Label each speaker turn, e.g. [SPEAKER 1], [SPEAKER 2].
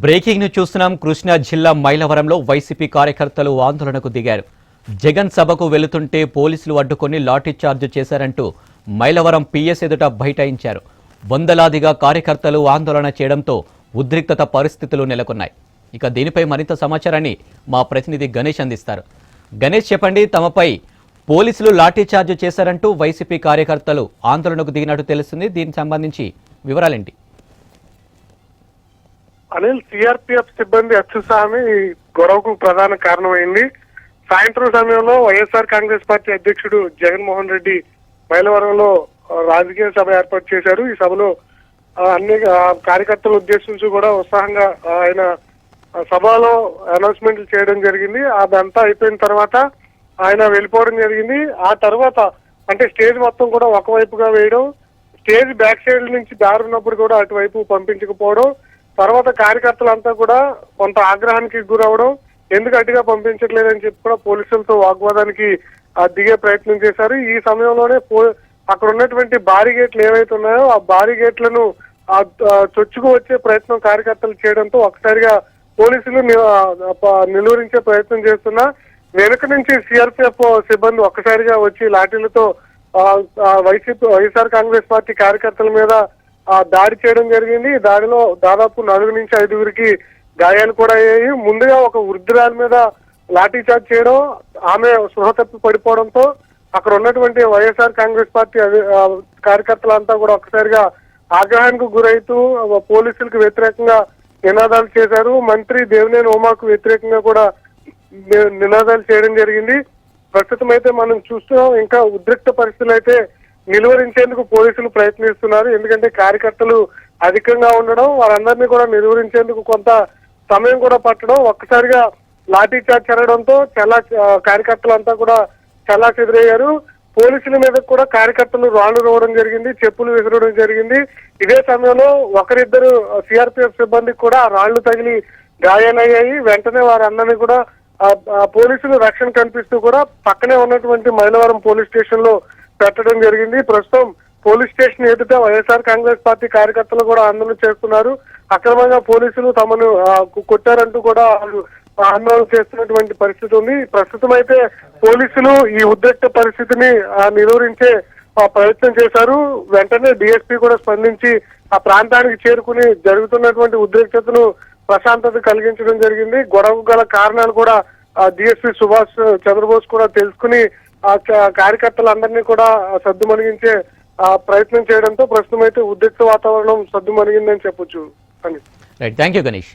[SPEAKER 1] Breaking ను చూస్తున్నాం. కృష్ణా జిల్లా మైలవరంలో వైసీపీ కార్యకర్తలు ఆందోళనకు దిగారు. జగన్ సభకు వెళుతుంటే పోలీసులు అడ్డుకొని లాఠీ చార్జ్ చేశారంటూ మైలవరం పిఎస్ ఎదుట బైఠాయించారు. వందలాదిగా కార్యకర్తలు ఆందోళన చేయడంతో ఉద్రిక్తత పరిస్థితులు నెలకొన్నాయి. ఇక దీనిపై మరింత సమాచారాన్ని మా ప్రతినిధి గణేష్ అందిస్తారు. గణేష్, చెప్పండి, తమపై పోలీసులు లాఠీ చార్జ్ చేశారంటూ వైసీపీ కార్యకర్తలు ఆందోళనకు దిగినట్టు తెలుస్తుంది. దీనికి సంబంధించి వివరాలేంటి?
[SPEAKER 2] అనిల్, సిఆర్పిఎఫ్ సిబ్బంది అత్యుత్సాహమే ఈ గొడవకు ప్రధాన కారణమైంది. సాయంత్రం సమయంలో వైఎస్ఆర్ కాంగ్రెస్ పార్టీ అధ్యక్షుడు జగన్మోహన్ రెడ్డి మైలవరంలో రాజకీయ సభ ఏర్పాటు చేశారు. ఈ సభలో అన్ని కార్యకర్తలు ఉద్దేశించి కూడా ఉత్సాహంగా ఆయన సభలో అనౌన్స్మెంట్లు చేయడం జరిగింది. అదంతా అయిపోయిన తర్వాత ఆయన వెళ్ళిపోవడం జరిగింది. ఆ తర్వాత అంటే స్టేజ్ మొత్తం కూడా ఒకవైపుగా వేయడం, స్టేజ్ బ్యాక్ సైడ్ నుంచి దారి ఉన్నప్పుడు కూడా అటువైపు పంపించకపోవడం, తర్వాత కార్యకర్తలంతా కూడా కొంత ఆగ్రహానికి గురవడం, ఎందుకు అటుగా పంపించట్లేదని చెప్పి కూడా పోలీసులతో వాగ్వాదానికి దిగే ప్రయత్నం చేశారు. ఈ సమయంలోనే అక్కడ ఉన్నటువంటి బారిగేట్లు ఏవైతే ఉన్నాయో ఆ బారిగేట్లను చొచ్చుకు వచ్చే ప్రయత్నం కార్యకర్తలు చేయడంతో ఒకసారిగా పోలీసులు నిలువరించే ప్రయత్నం చేస్తున్నా వెనుక నుంచి సిఆర్పిఎఫ్ సిబ్బంది ఒక్కసారిగా వచ్చి లాఠీలతో వైఎస్ఆర్ కాంగ్రెస్ పార్టీ కార్యకర్తల మీద దాడి చేయడం జరిగింది. దాడిలో దాదాపు 4 నుంచి 5 గాయాలు కూడా అయ్యాయి. ముందుగా ఒక వృద్ధురాలి మీద లాఠీ చార్జ్ చేయడం, ఆమె స్పృహ తప్పి పడిపోవడంతో అక్కడ ఉన్నటువంటి వైఎస్ఆర్ కాంగ్రెస్ పార్టీ కార్యకర్తలంతా కూడా ఒక్కసారిగా ఆగ్రహానికి గురైతూ పోలీసులకు వ్యతిరేకంగా నినాదాలు చేశారు. మంత్రి దేవినేని ఉమాకు వ్యతిరేకంగా కూడా నినాదాలు చేయడం జరిగింది. ప్రస్తుతం అయితే మనం చూస్తున్నాం, ఇంకా ఉద్రిక్త పరిస్థితులు అయితే నిలువరించేందుకు పోలీసులు ప్రయత్నిస్తున్నారు. ఎందుకంటే కార్యకర్తలు అధికంగా ఉండడం, వారందరినీ కూడా నిలువరించేందుకు కొంత సమయం కూడా పట్టడం, ఒక్కసారిగా లాఠీ చార్జ్ జరగడంతో చాలా కార్యకర్తలంతా కూడా చాలా చెదిరయ్యారు. పోలీసుల మీద కూడా కార్యకర్తలు రాళ్లు రోవడం జరిగింది, చెప్పులు విసరడం జరిగింది. ఇదే సమయంలో ఒకరిద్దరు సిఆర్పిఎఫ్ సిబ్బందికి కూడా రాళ్లు తగిలి గాయాలయ్యాయి. వెంటనే వారందరినీ కూడా పోలీసులు రక్షణ కల్పిస్తూ కూడా పక్కనే ఉన్నటువంటి మైలవరం పోలీస్ స్టేషన్ లో పెట్టడం జరిగింది. ప్రస్తుతం పోలీస్ స్టేషన్ ఎదుట వైఎస్ఆర్ కాంగ్రెస్ పార్టీ కార్యకర్తలు కూడా ఆందోళన చేస్తున్నారు. అక్రమంగా పోలీసులు తమను కొట్టారంటూ కూడా ఆందోళన చేస్తున్నటువంటి పరిస్థితి ఉంది. ప్రస్తుతం అయితే పోలీసులు ఈ ఉద్రిక్త పరిస్థితిని నిలువరించే ప్రయత్నం చేశారు. వెంటనే డిఎస్పీ కూడా స్పందించి ఆ ప్రాంతానికి చేరుకుని జరుగుతున్నటువంటి ఉద్రిక్తతను ప్రశాంతత కలిగించడం జరిగింది. గొడవకు గల కారణాలు కూడా డిఎస్పీ సుభాష్ చంద్రబోస్ కూడా తెలుసుకుని ఆ కార్యకర్తలందరినీ కూడా సద్దుమణిగించే ప్రయత్నం చేయడంతో ప్రస్తుతం అయితే ఉద్రిక్త వాతావరణం సద్దుమణిగిందని చెప్పొచ్చు.
[SPEAKER 1] Right, thank you Ganesh.